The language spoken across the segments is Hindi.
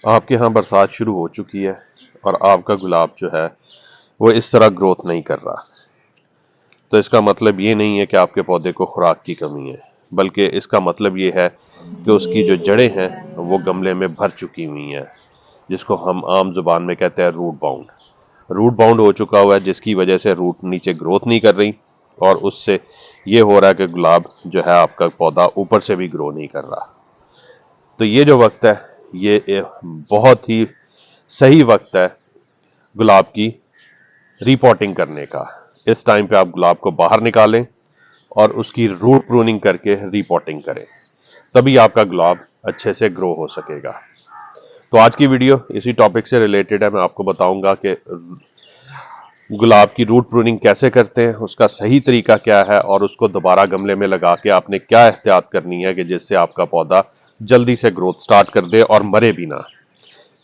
आपके यहाँ बरसात शुरू हो चुकी है और आपका गुलाब जो है वो इस तरह ग्रोथ नहीं कर रहा। तो इसका मतलब ये नहीं है कि आपके पौधे को खुराक की कमी है, बल्कि इसका मतलब ये है कि उसकी जो जड़ें हैं वो गमले में भर चुकी हुई हैं, जिसको हम आम जुबान में कहते हैं रूट बाउंड हो चुका हुआ है, जिसकी वजह से रूट नीचे ग्रोथ नहीं कर रही और उससे ये हो रहा है कि गुलाब जो है आपका पौधा ऊपर से भी ग्रो नहीं कर रहा। तो ये जो वक्त है ये बहुत ही सही वक्त है गुलाब की रिपोर्टिंग करने का। इस टाइम पे आप गुलाब को बाहर निकालें और उसकी रूट प्रूनिंग करके रिपोर्टिंग करें, तभी आपका गुलाब अच्छे से ग्रो हो सकेगा। तो आज की वीडियो इसी टॉपिक से रिलेटेड है। मैं आपको बताऊंगा कि गुलाब की रूट प्रूनिंग कैसे करते हैं, उसका सही तरीका क्या है और उसको दोबारा गमले में लगा के आपने क्या एहतियात करनी है कि जिससे आपका पौधा जल्दी से ग्रोथ स्टार्ट कर दे और मरे भी ना।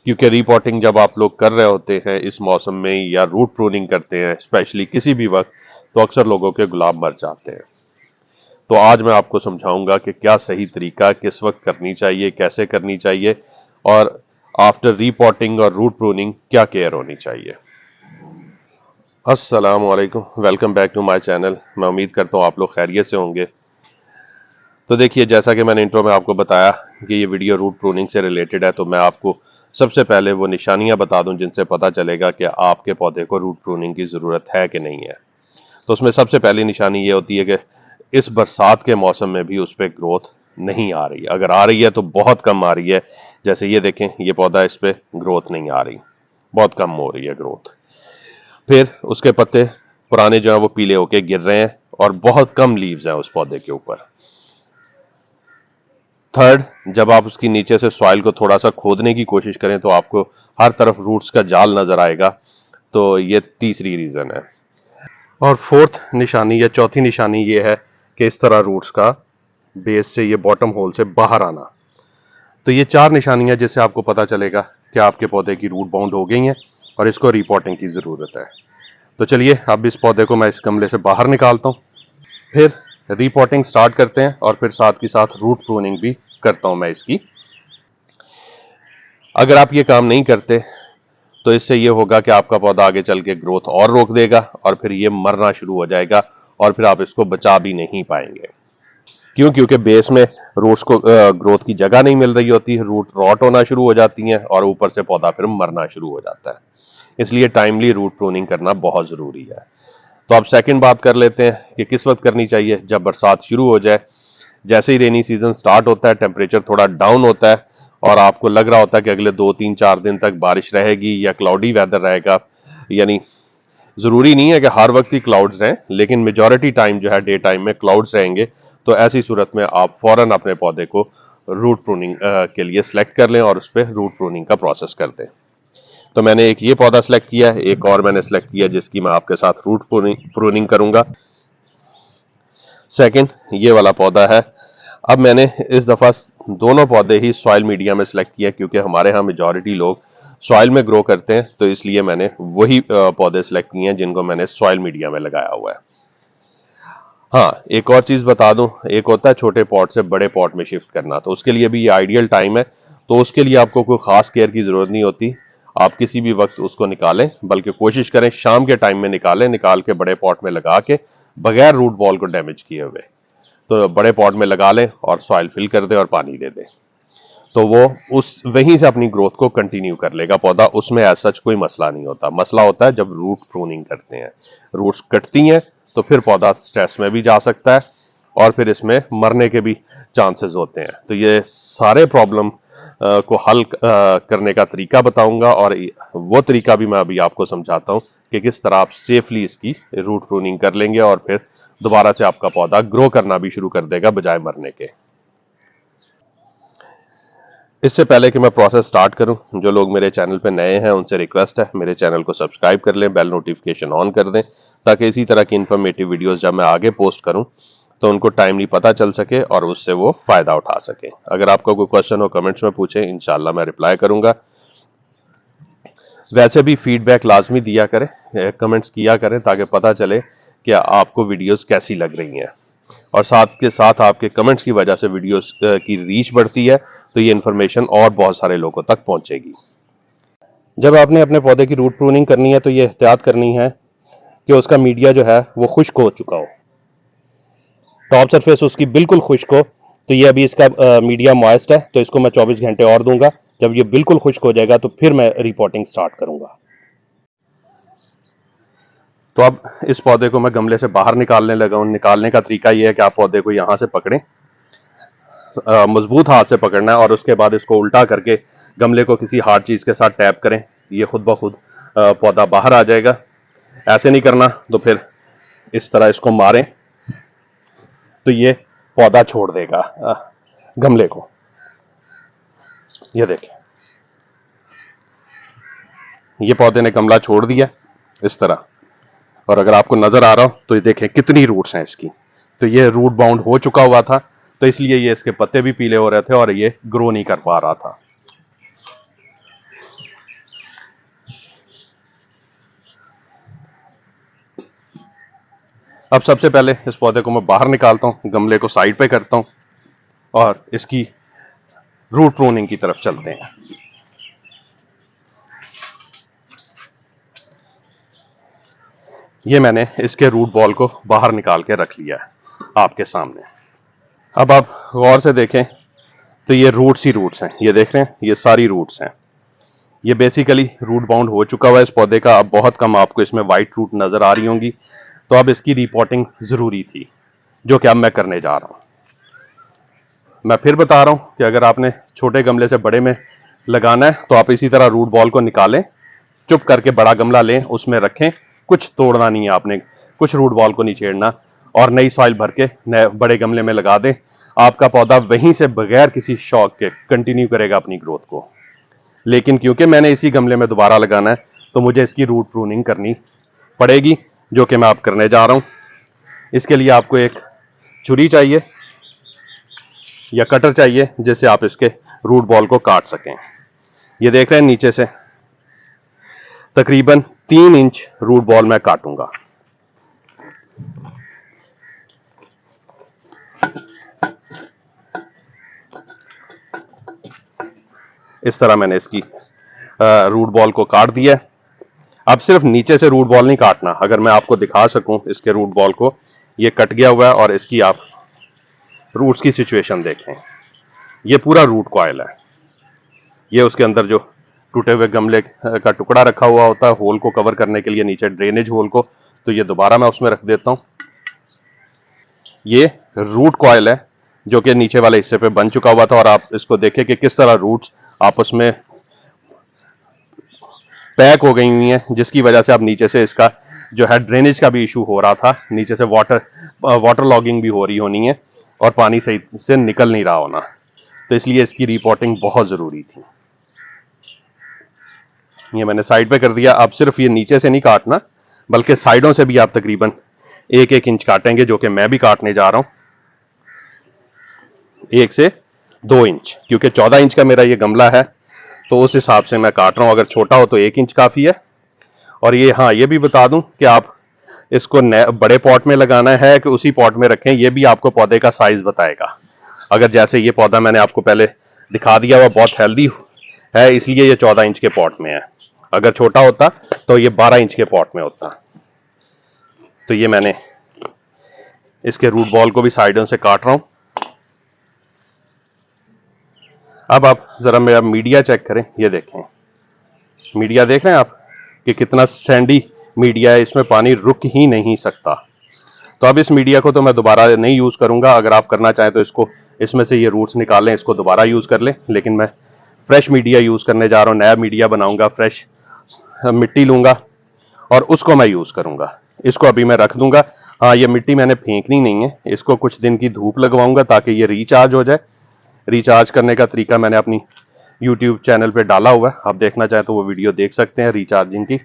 क्योंकि रिपोर्टिंग जब आप लोग कर रहे होते हैं इस मौसम में या रूट प्रूनिंग करते हैं स्पेशली किसी भी वक्त, तो अक्सर लोगों के गुलाब मर जाते हैं। तो आज मैं आपको समझाऊंगा कि क्या सही तरीका किस वक्त करनी चाहिए, कैसे करनी चाहिए और आफ्टर रिपोर्टिंग और रूट प्रूनिंग क्या केयर होनी चाहिए। अस्सलाम वालेकुम, welcome back to my channel. मैं उम्मीद करता हूँ आप लोग खैरियत से होंगे। तो देखिए, जैसा कि मैंने इंट्रो में आपको बताया कि ये वीडियो रूट प्रूनिंग से रिलेटेड है, तो मैं आपको सबसे पहले वो निशानियां बता दूं जिनसे पता चलेगा कि आपके पौधे को रूट प्रूनिंग की ज़रूरत है कि नहीं है। तो उसमें सबसे पहली निशानी ये होती है कि इस बरसात के मौसम में भी उस पर ग्रोथ नहीं आ रही। अगर आ रही है तो बहुत कम आ रही है। जैसे ये देखें, ये पौधा, इस पर ग्रोथ नहीं आ रही, बहुत कम हो रही है ग्रोथ। फिर उसके पत्ते पुराने जो है वो पीले होके गिर रहे हैं और बहुत कम लीव्स हैं उस पौधे के ऊपर। थर्ड, जब आप उसकी नीचे से सॉइल को थोड़ा सा खोदने की कोशिश करें तो आपको हर तरफ रूट्स का जाल नजर आएगा। तो ये तीसरी रीजन है। और फोर्थ निशानी या चौथी निशानी ये है कि इस तरह रूट्स का बेस से, ये बॉटम होल से बाहर आना। तो ये चार निशानियां जिससे आपको पता चलेगा कि आपके पौधे की रूट बाउंड हो गई हैं और इसको रिपोर्टिंग की जरूरत है। तो चलिए अब इस पौधे को मैं इस गमले से बाहर निकालता हूँ, फिर रिपोर्टिंग स्टार्ट करते हैं और फिर साथ ही साथ रूट प्रूनिंग भी करता हूं मैं इसकी। अगर आप ये काम नहीं करते तो इससे ये होगा कि आपका पौधा आगे चल के ग्रोथ और रोक देगा और फिर ये मरना शुरू हो जाएगा और फिर आप इसको बचा भी नहीं पाएंगे। क्यों? क्योंकि बेस में रूट्स को ग्रोथ की जगह नहीं मिल रही होती है, रूट रॉट होना शुरू हो जाती हैं और ऊपर से पौधा फिर मरना शुरू हो जाता है। इसलिए टाइमली रूट प्रूनिंग करना बहुत जरूरी है। तो अब सेकंड बात कर लेते हैं कि किस वक्त करनी चाहिए। जब बरसात शुरू हो जाए, जैसे ही रेनी सीजन स्टार्ट होता है, टेम्परेचर थोड़ा डाउन होता है और आपको लग रहा होता है कि अगले 2 3 4 दिन तक बारिश रहेगी या क्लाउडी वेदर रहेगा, यानी जरूरी नहीं है कि हर वक्त ही क्लाउड्स रहें, लेकिन मेजॉरिटी टाइम जो है डे टाइम में क्लाउड्स रहेंगे। तो ऐसी सूरत में आप फौरन अपने पौधे को रूट प्रूनिंग के लिए सिलेक्ट कर लें और उस पर रूट प्रूनिंग का प्रोसेस कर दें। तो मैंने एक ये पौधा सिलेक्ट किया है, एक और मैंने सिलेक्ट किया जिसकी मैं आपके साथ रूट प्रूनिंग करूंगा। सेकंड ये वाला पौधा है। अब मैंने इस दफा दोनों पौधे ही सॉइल मीडिया में सिलेक्ट किया क्योंकि हमारे यहाँ मेजॉरिटी लोग सॉइल में ग्रो करते हैं, तो इसलिए मैंने वही पौधे सिलेक्ट किए हैं जिनको मैंने सॉइल मीडिया में लगाया हुआ है। हाँ, एक और चीज बता दूं, एक होता है छोटे पॉट से बड़े पॉट में शिफ्ट करना, तो उसके लिए भी ये आइडियल टाइम है। तो उसके लिए आपको कोई खास केयर की जरूरत नहीं होती, आप किसी भी वक्त उसको निकालें, बल्कि कोशिश करें शाम के टाइम में निकालें, निकाल के बड़े पॉट में लगा के बगैर रूट बॉल को डैमेज किए हुए। तो बड़े पॉट में लगा लें और सॉइल फिल कर दें और पानी दे दें, तो वो उस वहीं से अपनी ग्रोथ को कंटिन्यू कर लेगा पौधा। उसमें एज सच कोई मसला नहीं होता। मसला होता है जब रूट प्रूनिंग करते हैं, रूट्स कटती हैं तो फिर पौधा स्ट्रेस में भी जा सकता है और फिर इसमें मरने के भी चांसेस होते हैं। तो ये सारे प्रॉब्लम को हल करने का तरीका बताऊंगा और वो तरीका भी मैं अभी आपको समझाता हूं कि किस तरह आप सेफली इसकी रूट प्रूनिंग कर लेंगे और फिर दोबारा से आपका पौधा ग्रो करना भी शुरू कर देगा बजाय मरने के। इससे पहले कि मैं प्रोसेस स्टार्ट करूं, जो लोग मेरे चैनल पे नए हैं उनसे रिक्वेस्ट है मेरे चैनल को सब्सक्राइब कर लें, बेल नोटिफिकेशन ऑन कर दें, ताकि इसी तरह की इंफॉर्मेटिव वीडियोस जब मैं आगे पोस्ट करूं तो उनको टाइमली पता चल सके और उससे वो फायदा उठा सके। अगर आपका कोई क्वेश्चन हो कमेंट्स में पूछें, इंशाल्लाह मैं रिप्लाई करूंगा। वैसे भी फीडबैक लाजमी दिया करें, कमेंट्स किया करें ताकि पता चले कि आपको वीडियोस कैसी लग रही हैं। और साथ के साथ आपके कमेंट्स की वजह से वीडियोस की रीच बढ़ती है, तो ये इन्फॉर्मेशन और बहुत सारे लोगों तक पहुंचेगी। जब आपने अपने पौधे की रूट प्रूनिंग करनी है तो ये एहतियात करनी है कि उसका मीडिया जो है वो खुश्क हो चुका हो, टॉप सरफेस उसकी बिल्कुल खुश्क हो। तो ये अभी इसका मीडिया मॉइस्ट है, तो इसको मैं 24 घंटे और दूंगा। जब ये बिल्कुल खुश्क हो जाएगा तो फिर मैं रिपोर्टिंग स्टार्ट करूंगा। तो अब इस पौधे को मैं गमले से बाहर निकालने लगा हूं। निकालने का तरीका यह है कि आप पौधे को यहां से पकड़ें, मजबूत हाथ से पकड़ना है, और उसके बाद इसको उल्टा करके गमले को किसी हार्ड चीज के साथ टैप करें। ये खुद ब खुद पौधा बाहर आ जाएगा। ऐसे नहीं करना तो फिर इस तरह इसको मारें तो ये पौधा छोड़ देगा गमले को। ये देखें, ये पौधे ने गमला छोड़ दिया इस तरह। और अगर आपको नजर आ रहा हो तो ये देखें कितनी रूट्स हैं इसकी। तो ये रूट बाउंड हो चुका हुआ था, तो इसलिए ये इसके पत्ते भी पीले हो रहे थे और ये ग्रो नहीं कर पा रहा था। अब सबसे पहले इस पौधे को मैं बाहर निकालता हूं, गमले को साइड पे करता हूं और इसकी रूट प्रूनिंग की तरफ चलते हैं। ये मैंने इसके रूट बॉल को बाहर निकाल के रख लिया है आपके सामने। अब आप गौर से देखें तो ये रूट्स ही रूट्स हैं। ये देख रहे हैं, ये सारी रूट्स हैं। ये बेसिकली रूट बाउंड हो चुका हुआ है इस पौधे का। अब बहुत कम आपको इसमें वाइट रूट नजर आ रही होंगी, तो अब इसकी रिपोर्टिंग जरूरी थी, जो कि अब मैं करने जा रहा हूं। मैं फिर बता रहा हूं कि अगर आपने छोटे गमले से बड़े में लगाना है तो आप इसी तरह रूट बॉल को निकालें, चुप करके बड़ा गमला लें, उसमें रखें, कुछ तोड़ना नहीं है आपने, कुछ रूट बॉल को नहीं छेड़ना, और नई सॉइल भर के नए बड़े गमले में लगा दें। आपका पौधा वहीं से बगैर किसी शॉक के कंटिन्यू करेगा अपनी ग्रोथ को। लेकिन क्योंकि मैंने इसी गमले में दोबारा लगाना है तो मुझे इसकी रूट प्रूनिंग करनी पड़ेगी, जो कि मैं आप करने जा रहा हूं। इसके लिए आपको एक छुरी चाहिए या कटर चाहिए जिससे आप इसके रूट बॉल को काट सकें। ये देख रहे हैं, नीचे से तकरीबन 3 इंच रूट बॉल मैं काटूंगा। इस तरह मैंने इसकी रूट बॉल को काट दिया है। अब सिर्फ नीचे से रूट बॉल नहीं काटना। अगर मैं आपको दिखा सकूं इसके रूट बॉल को, ये कट गया हुआ है और इसकी आप रूट्स की सिचुएशन देखें। ये पूरा रूट कॉइल है। ये उसके अंदर जो टूटे हुए गमले का टुकड़ा रखा हुआ होता है होल को कवर करने के लिए, नीचे ड्रेनेज होल को, तो ये दोबारा मैं उसमें रख देता हूं। ये रूट कॉइल है जो कि नीचे वाले हिस्से पे बन चुका हुआ था, और आप इसको देखें कि किस तरह रूट्स आपस में पैक हो गई हुई हैं, जिसकी वजह से अब नीचे से इसका जो है ड्रेनेज का भी इशू हो रहा था। नीचे से वाटर लॉगिंग भी हो रही होनी है और पानी सही से निकल नहीं रहा होना, तो इसलिए इसकी रिपोर्टिंग बहुत जरूरी थी। ये मैंने साइड पे कर दिया। अब सिर्फ ये नीचे से नहीं काटना, बल्कि साइडों से भी आप तकरीबन 1-1 इंच काटेंगे, जो कि मैं भी काटने जा रहा हूं, 1 से 2 इंच, क्योंकि 14 इंच का मेरा ये गमला है, तो उस हिसाब से मैं काट रहा हूं। अगर छोटा हो तो 1 इंच काफी है। और ये, हाँ, ये भी बता दूं कि आप इसको बड़े पॉट में लगाना है कि उसी पॉट में रखें, ये भी आपको पौधे का साइज बताएगा। अगर जैसे ये पौधा मैंने आपको पहले दिखा दिया हुआ बहुत हेल्दी है, इसलिए ये 14 इंच के पॉट में है। अगर छोटा होता तो ये 12 इंच के पॉट में होता। तो ये मैंने इसके रूट बॉल को भी साइडों से काट रहा हूं। अब आप जरा मेरा मीडिया चेक करें। ये देखें, मीडिया देख रहे हैं आप कि कितना सैंडी मीडिया है, इसमें पानी रुक ही नहीं सकता। तो अब इस मीडिया को तो मैं दोबारा नहीं यूज करूंगा। अगर आप करना चाहें तो इसको, इसमें से ये रूट्स निकाल लें, इसको दोबारा यूज कर लें, लेकिन मैं फ्रेश मीडिया यूज करने जा रहा हूं। नया मीडिया बनाऊंगा, फ्रेश मिट्टी लूंगा और उसको मैं यूज करूंगा। इसको अभी मैं रख दूंगा। हाँ, ये मिट्टी मैंने फेंकनी नहीं है, इसको कुछ दिन की धूप लगवाऊंगा ताकि ये रिचार्ज हो जाए। रिचार्ज करने का तरीका मैंने अपनी यूट्यूब चैनल पे डाला हुआ है, आप देखना चाहें तो वो वीडियो देख सकते हैं रिचार्जिंग की।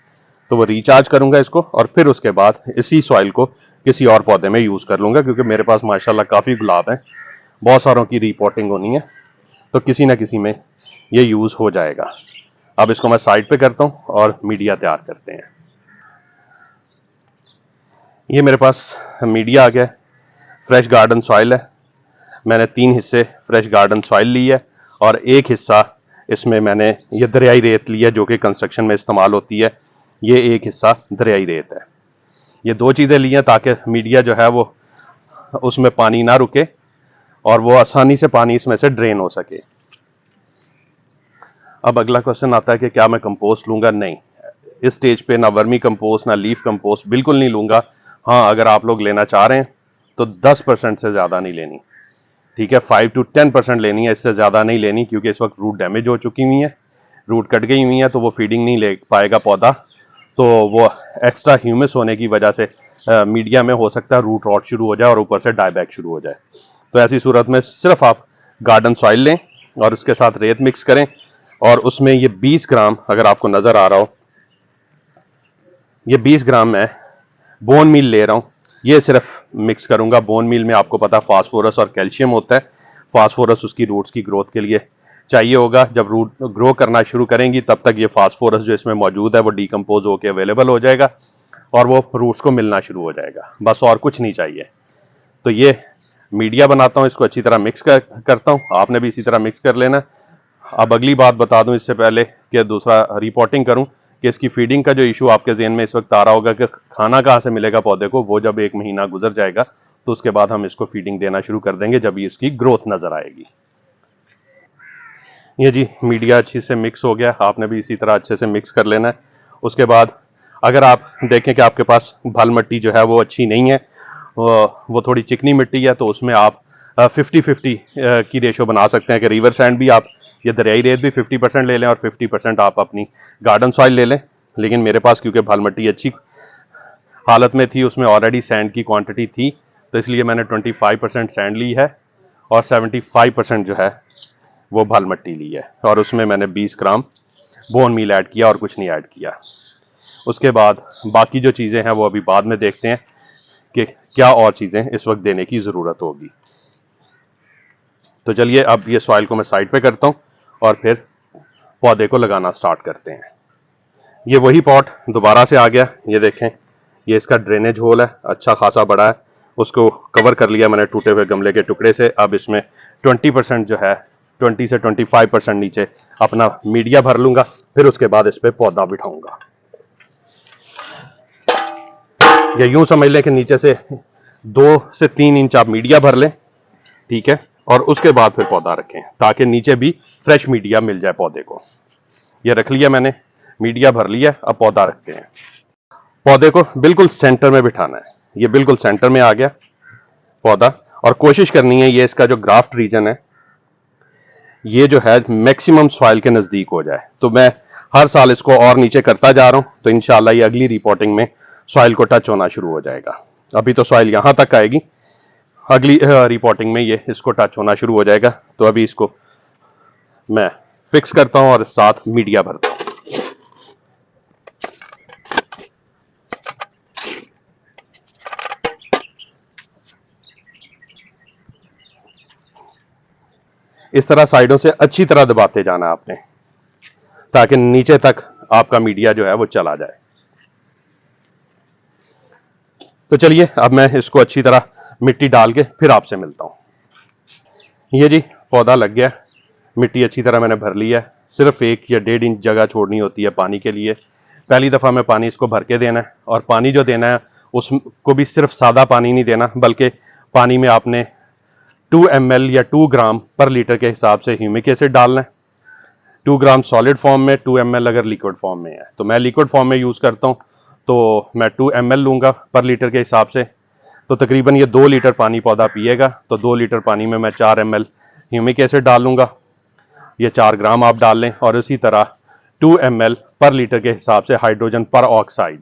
तो वो रिचार्ज करूंगा इसको, और फिर उसके बाद इसी सॉइल को किसी और पौधे में यूज कर लूंगा, क्योंकि मेरे पास माशाल्लाह काफी गुलाब हैं, बहुत सारों की रिपोर्टिंग होनी है, तो किसी ना किसी में ये यूज हो जाएगा। अब इसको मैं साइड पे करता हूं और मीडिया तैयार करते हैं। ये मेरे पास मीडिया आ गया है। फ्रेश गार्डन सॉइल है। मैंने 3 हिस्से फ्रेश गार्डन सॉइल ली है और एक हिस्सा इसमें मैंने ये दरियाई रेत ली है जो कि कंस्ट्रक्शन में इस्तेमाल होती है। ये एक हिस्सा दरियाई रेत है। ये 2 चीज़ें ली हैं ताकि मीडिया जो है वो उसमें पानी ना रुके और वो आसानी से पानी इसमें से ड्रेन हो सके। अब अगला क्वेश्चन आता है कि क्या मैं कंपोस्ट लूँगा? नहीं, इस स्टेज पे ना वर्मी कंपोस्ट ना लीफ कंपोस्ट बिल्कुल नहीं लूँगा। हाँ, अगर आप लोग लेना चाह रहे हैं तो 10% से ज़्यादा नहीं लेनी, ठीक है, 5 to 10% लेनी है, इससे ज़्यादा नहीं लेनी, क्योंकि इस वक्त रूट डैमेज हो चुकी हुई है, रूट कट गई हुई है, तो वो फीडिंग नहीं ले पाएगा पौधा, तो वो एक्स्ट्रा ह्यूमस होने की वजह से मीडिया में हो सकता है रूट रॉट शुरू हो जाए और ऊपर से डाईबैक शुरू हो जाए। तो ऐसी सूरत में सिर्फ आप गार्डन सॉइल लें और उसके साथ रेत मिक्स करें और उसमें ये 20 ग्राम, अगर आपको नज़र आ रहा हो, ये 20 ग्राम मैं बोन मील ले रहा हूँ। ये सिर्फ मिक्स करूंगा। बोन मील में आपको पता फास्फोरस और कैल्शियम होता है। फास्फोरस उसकी रूट्स की ग्रोथ के लिए चाहिए होगा। जब रूट ग्रो करना शुरू करेंगी तब तक ये फास्फोरस जो इसमें मौजूद है वो डीकम्पोज होकर अवेलेबल हो जाएगा और वो रूट्स को मिलना शुरू हो जाएगा, बस और कुछ नहीं चाहिए। तो ये मीडिया बनाता हूँ, इसको अच्छी तरह मिक्स करता हूँ। आपने भी इसी तरह मिक्स कर लेना। अब अगली बात बता दूं इससे पहले कि दूसरा रिपोर्टिंग करूं कि इसकी फीडिंग का जो इशू आपके ज़हन में इस वक्त आ रहा होगा कि खाना कहाँ से मिलेगा पौधे को, वो जब 1 महीना गुजर जाएगा तो उसके बाद हम इसको फीडिंग देना शुरू कर देंगे जब इसकी ग्रोथ नज़र आएगी। ये जी मीडिया अच्छी से मिक्स हो गया, आपने भी इसी तरह अच्छे से मिक्स कर लेना है। उसके बाद अगर आप देखें कि आपके पास भल मिट्टी जो है वो अच्छी नहीं है, वो थोड़ी चिकनी मिट्टी है, तो उसमें आप 50-50 की रेशो बना सकते हैं कि रिवर सैंड भी आप, ये दरियाई रेत भी 50% ले लें और 50% आप अपनी गार्डन सॉइल ले लें। लेकिन मेरे पास क्योंकि भल मिट्टी अच्छी हालत में थी, उसमें ऑलरेडी सैंड की क्वांटिटी थी, तो इसलिए मैंने 25% सैंड ली है और 75% जो है वो भल मिट्टी ली है और उसमें मैंने 20 ग्राम बोन मील ऐड किया और कुछ नहीं ऐड किया। उसके बाद बाकी जो चीज़ें हैं वो अभी बाद में देखते हैं कि क्या और चीज़ें इस वक्त देने की ज़रूरत होगी। तो चलिए अब ये सॉइल को मैं साइड पे करता हूँ और फिर पौधे को लगाना स्टार्ट करते हैं। ये वही पॉट दोबारा से आ गया, ये देखें, ये इसका ड्रेनेज होल है, अच्छा खासा बड़ा है, उसको कवर कर लिया मैंने टूटे हुए गमले के टुकड़े से। अब इसमें 20% जो है, 20 से 25% नीचे अपना मीडिया भर लूंगा, फिर उसके बाद इस पर पौधा बिठाऊंगा। या यूं समझ लें कि नीचे से 2 से 3 इंच आप मीडिया भर लें, ठीक है, और उसके बाद फिर पौधा रखें ताकि नीचे भी फ्रेश मीडिया मिल जाए पौधे को। ये रख लिया मैंने, मीडिया भर लिया, अब पौधा रखते हैं। पौधे को बिल्कुल सेंटर में बिठाना है, ये बिल्कुल सेंटर में आ गया पौधा, और कोशिश करनी है ये इसका जो ग्राफ्ट रीजन है ये जो है मैक्सिमम सॉइल के नज़दीक हो जाए। तो मैं हर साल इसको और नीचे करता जा रहा हूं, तो इंशाल्लाह ये अगली रिपोर्टिंग में सॉइल को टच होना शुरू हो जाएगा। अभी तो सॉइल यहां तक आएगी, अगली रिपोर्टिंग में ये इसको टच होना शुरू हो जाएगा। तो अभी इसको मैं फिक्स करता हूं और साथ मीडिया भरता हूं। इस तरह साइडों से अच्छी तरह दबाते जाना आपने ताकि नीचे तक आपका मीडिया जो है वो चला जाए। तो चलिए अब मैं इसको अच्छी तरह मिट्टी डाल के फिर आपसे मिलता हूं। ये जी पौधा लग गया, मिट्टी अच्छी तरह मैंने भर ली है, सिर्फ 1 या 1.5 इंच जगह छोड़नी होती है पानी के लिए। पहली दफ़ा मैं पानी इसको भर के देना है, और पानी जो देना है उसको भी सिर्फ सादा पानी नहीं देना, बल्कि पानी में आपने 2 ml या 2 ग्राम पर लीटर के हिसाब से ह्यूमिक एसिड डालना है। 2 ग्राम सॉलिड फॉर्म में, 2 ml अगर लिक्विड फॉर्म में है, तो मैं लिक्विड फॉर्म में यूज़ करता हूँ, तो मैं 2 ml लूँगा पर लीटर के हिसाब से। तो तकरीबन ये 2 लीटर पानी पौधा पिएगा, तो 2 लीटर पानी में मैं 4 ml ह्यूमिक एसिड डाल लूँगा। ये 4 ग्राम आप डाल लें, और इसी तरह 2 ml पर लीटर के हिसाब से हाइड्रोजन पर ऑक्साइड,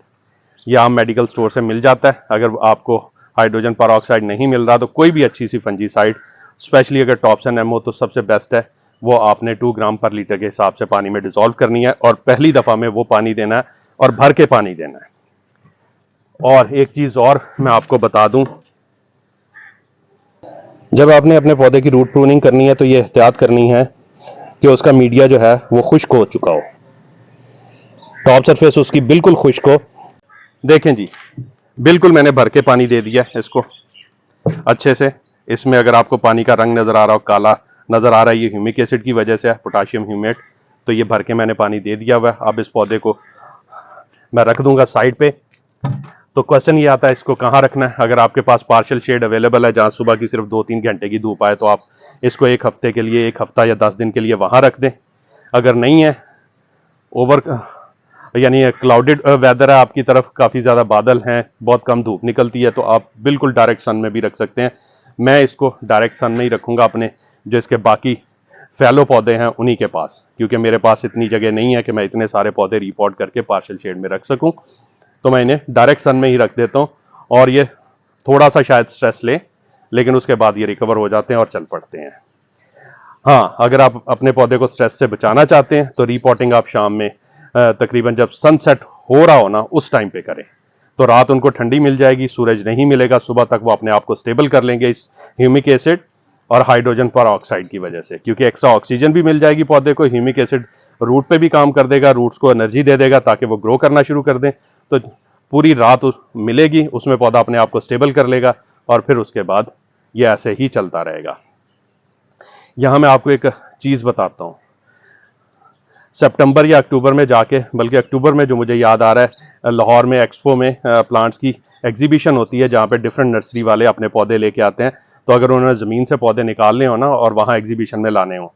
ये आम मेडिकल स्टोर से मिल जाता है। अगर आपको हाइड्रोजन पर ऑक्साइड नहीं मिल रहा तो कोई भी अच्छी सी फंजीसाइड, स्पेशली अगर टॉप्सन एम हो तो सबसे बेस्ट है, वो आपने 2 ग्राम पर लीटर के हिसाब से पानी में डिसॉल्व करनी है, और पहली दफ़ा में वो पानी देना है और भर के पानी देना है। और एक चीज़ और मैं आपको बता दूं, जब आपने अपने पौधे की रूट प्रूनिंग करनी है तो ये एहतियात करनी है कि उसका मीडिया जो है वो खुश्क हो चुका हो, टॉप सरफेस उसकी बिल्कुल खुश्क हो। देखें जी, बिल्कुल मैंने भर के पानी दे दिया इसको, अच्छे से। इसमें अगर आपको पानी का रंग नज़र आ रहा हो, काला नज़र आ रहा है, ये ह्यूमिक एसिड की वजह से है, पोटाशियम ह्यूमेट। तो ये भर के मैंने पानी दे दिया हुआ है। अब इस पौधे को मैं रख दूंगा साइड पे। तो क्वेश्चन ये आता है इसको कहाँ रखना है। अगर आपके पास पार्शियल शेड अवेलेबल है, जहाँ सुबह की सिर्फ 2-3 घंटे की धूप आए, तो आप इसको एक हफ्ते के लिए, 1 हफ्ता या 10 दिन के लिए वहाँ रख दें। अगर नहीं है, ओवर यानी क्लाउडेड वेदर है, आपकी तरफ काफ़ी ज़्यादा बादल हैं, बहुत कम धूप निकलती है, तो आप बिल्कुल डायरेक्ट सन में भी रख सकते हैं। मैं इसको डायरेक्ट सन में ही रखूँगा, अपने जो इसके बाकी फैलो पौधे हैं उन्हीं के पास, क्योंकि मेरे पास इतनी जगह नहीं है कि मैं इतने सारे पौधे रिपोर्ट करके पार्शियल शेड में रख सकूं। तो मैं इन्हें डायरेक्ट सन में ही रख देता हूं, और ये थोड़ा सा शायद स्ट्रेस ले, लेकिन उसके बाद ये रिकवर हो जाते हैं और चल पड़ते हैं। हाँ, अगर आप अपने पौधे को स्ट्रेस से बचाना चाहते हैं तो रिपोर्टिंग आप शाम में तकरीबन जब सनसेट हो रहा हो ना, उस टाइम पे करें। तो रात उनको ठंडी मिल जाएगी, सूरज नहीं मिलेगा, सुबह तक वो अपने आप को स्टेबल कर लेंगे इस ह्यूमिक एसिड और हाइड्रोजन पर ऑक्साइड की वजह से, क्योंकि एक्स्ट्रा ऑक्सीजन भी मिल जाएगी पौधे को। ह्यूमिक एसिड रूट पे भी काम कर देगा, रूट्स को एनर्जी दे देगा ताकि वो ग्रो करना शुरू कर दें। तो पूरी रात मिलेगी, उसमें पौधा अपने आप को स्टेबल कर लेगा, और फिर उसके बाद ये ऐसे ही चलता रहेगा। यहाँ मैं आपको एक चीज़ बताता हूँ। सितंबर या अक्टूबर में जाके, बल्कि अक्टूबर में, जो मुझे याद आ रहा है, लाहौर में एक्सपो में प्लांट्स की एग्जीबिशन होती है, जहाँ पे डिफरेंट नर्सरी वाले अपने पौधे लेके आते हैं। तो अगर उन्होंने ज़मीन से पौधे निकालने हो ना और वहाँ एग्जीबिशन में लाने हो,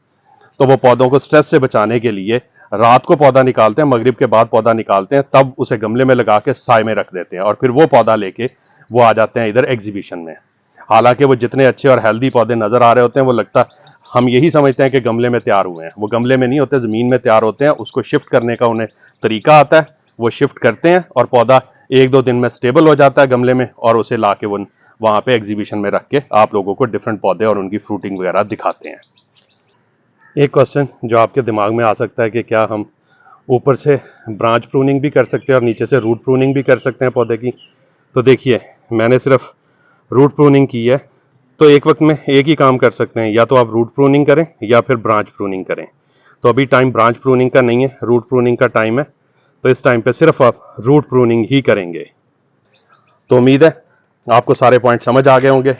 तो वो पौधों को स्ट्रेस से बचाने के लिए रात को पौधा निकालते हैं, मगरिब के बाद पौधा निकालते हैं, तब उसे गमले में लगा के साए में रख देते हैं, और फिर वो पौधा लेके वो आ जाते हैं इधर एग्जीबिशन में। हालांकि वो जितने अच्छे और हेल्दी पौधे नजर आ रहे होते हैं, वो लगता, हम यही समझते हैं कि गमले में तैयार हुए हैं। वो गमले में नहीं होते, ज़मीन में तैयार होते हैं। उसको शिफ्ट करने का उन्हें तरीका आता है, वो शिफ्ट करते हैं और पौधा 1-2 दिन में स्टेबल हो जाता है गमले में, और उसे ला के वो वहाँ पे एग्जीबिशन में रख के आप लोगों को डिफरेंट पौधे और उनकी फ्रूटिंग वगैरह दिखाते हैं। एक क्वेश्चन जो आपके दिमाग में आ सकता है कि क्या हम ऊपर से ब्रांच प्रूनिंग भी कर सकते हैं और नीचे से रूट प्रूनिंग भी कर सकते हैं पौधे की। तो देखिए, मैंने सिर्फ रूट प्रूनिंग की है, तो एक वक्त में एक ही काम कर सकते हैं, या तो आप रूट प्रूनिंग करें या फिर ब्रांच प्रूनिंग करें। तो अभी टाइम ब्रांच प्रूनिंग का नहीं है, रूट प्रूनिंग का टाइम है। तो इस टाइम पे सिर्फ आप रूट प्रूनिंग ही करेंगे। तो उम्मीद है आपको सारे पॉइंट समझ आ गए होंगे।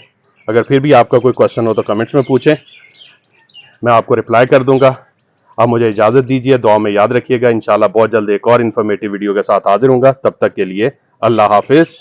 अगर फिर भी आपका कोई क्वेश्चन हो तो कमेंट्स में पूछें, मैं आपको रिप्लाई कर दूंगा। अब मुझे इजाज़त दीजिए, दुआ में याद रखिएगा। इंशाल्लाह बहुत जल्द एक और इन्फॉर्मेटिव वीडियो के साथ हाजिर होऊंगा। तब तक के लिए अल्लाह हाफिज़।